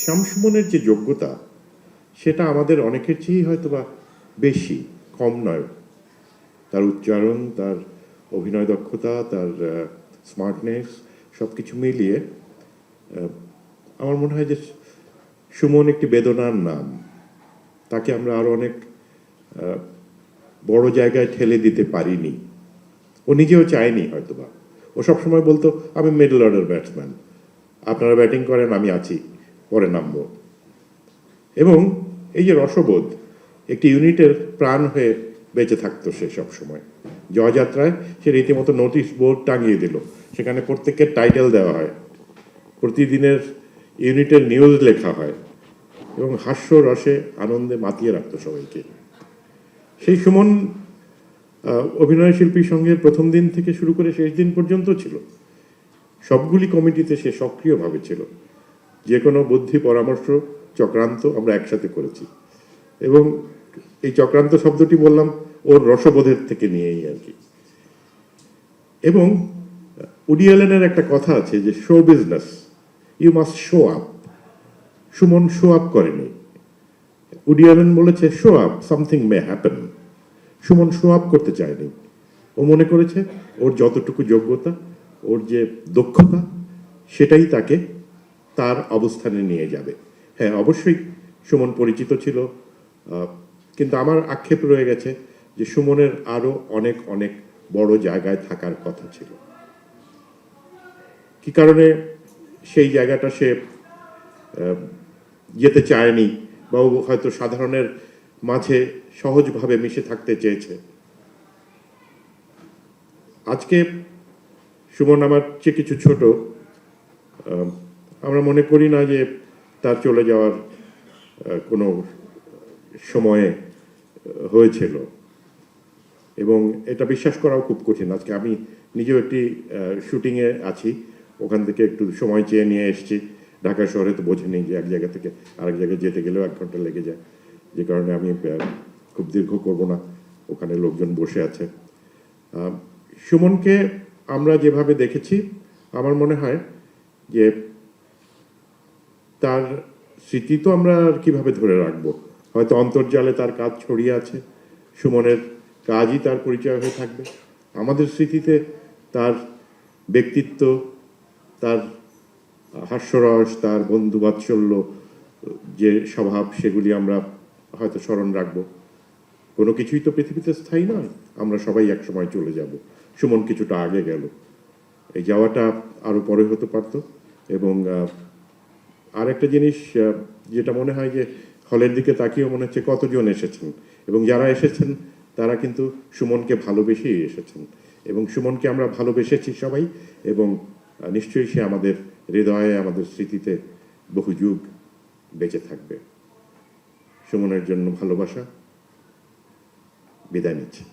শামসুমনের যে যোগ্যতা সেটা আমাদের অনেকের চেয়েই হয়তো বা বেশি, কম নয়। তার উচ্চারণ, তার অভিনয় দক্ষতা, তার স্মার্টনেস সব কিছু মিলিয়ে আমার মনে হয় যে সুমন একটি বেদনার নাম। তাকে আমরা আরো অনেক বড় জায়গায় ঠেলে দিতে পারিনি। ও নিজেও চায়নি হয়তোবা। ও সবসময় বলতো আমি মিডল অর্ডার ব্যাটসম্যান, আপনারা ব্যাটিং করেন, আমি আছি, পরে নামবো। এবং এই যে রসবোধ, একটি ইউনিটের প্রাণ হয়ে বেঁচে থাকতো সে সবসময়। জয়যাত্রায় সে রীতিমতো নোটিশ বোর্ড টাঙিয়ে দিল, সেখানে প্রত্যেকের টাইটেল দেওয়া হয়, প্রতিদিনের ইউনিটের নিউজ লেখা হয় এবং হাস্য রসে আনন্দে মাতিয়ে রাখতো সবাইকে। সেই সুমন অভিনয় শিল্পী সংঘের প্রথম দিন থেকে শুরু করে শেষ দিন পর্যন্ত ছিল। সবগুলি কমিটিতে সে সক্রিয়ভাবে ছিল। যে কোনো বুদ্ধি, পরামর্শ, চক্রান্ত আমরা একসাথে করেছি। এবং এই চক্রান্ত শব্দটি বললাম ওর রসবোধের থেকে নিয়েই আর কি। এবং উডি অ্যালেনের একটা কথা আছে যে show business, you must show up. Suman show up করেনি। উডি অ্যালেন বলেছে show up, something may happen. Suman show up করতে চায়নি। ও মনে করেছে ওর যতটুকু যোগ্যতা, ওর যে দক্ষতা, সেটাই তাকে তার অবস্থানে নিয়ে যাবে। হ্যাঁ, অবশ্যই সুমন পরিচিত ছিল, কিন্তু আমার আক্ষেপ রয়ে গেছে যে সুমনের আরো অনেক অনেক বড় জায়গায় থাকার কথা ছিল। কি কারণে সেই জায়গাটা সে যেতে চায়নি, বা হয়তো সাধারণের মাঝে সহজভাবে মিশে থাকতে চেয়েছে। আজকে সুমন আমার চেয়ে কিছু ছোট, আমরা মনে করি না যে তার চলে যাওয়ার কোনো সময়ে হয়েছিল, এবং এটা বিশ্বাস করাও খুব কঠিন। আজকে আমি নিজেও একটি শুটিংয়ে আছি, ওখান থেকে একটু সময় চেয়ে নিয়ে এসেছি। ঢাকা শহরে তো বোঝেনি যে এক জায়গা থেকে আরেক জায়গায় যেতে গেলেও 1 ঘন্টা লেগে যায়, যে কারণে আমি খুব দীর্ঘ করব না, ওখানে লোকজন বসে আছে। সুমনকে আমরা যেভাবে দেখেছি, আমার মনে হয় যে তার স্মৃতি তো আমরা কিভাবে ধরে রাখবো, হয়তো অন্তর্জালে তার কাজ ছড়িয়ে আছে, সুমনের কাজই তার পরিচয় হয়ে থাকবে। আমাদের স্মৃতিতে তার ব্যক্তিত্ব, তার হাস্যরস, তার বন্ধু বাৎসল্য, যে স্বভাব, সেগুলি আমরা হয়তো স্মরণ রাখবো। কোনো কিছুই তো পৃথিবীতে স্থায়ী নয়, আমরা সবাই এক সময় চলে যাব। সুমন কিছুটা আগে গেল, এই যাওয়াটা আরো পরে হতে পারত। এবং আর একটা জিনিস যেটা মনে হয় যে হলের দিকে তাকিয়েও মনে হচ্ছে কতজন এসেছেন, এবং যারা এসেছেন তারা কিন্তু সুমনকে ভালোবেসেই এসেছেন, এবং সুমনকে আমরা ভালোবেসেছি সবাই, এবং নিশ্চয়ই সে আমাদের হৃদয়ে, আমাদের স্মৃতিতে বহু যুগ বেঁচে থাকবে। সুমনের জন্য ভালোবাসা, বিদায় নিচ্ছি।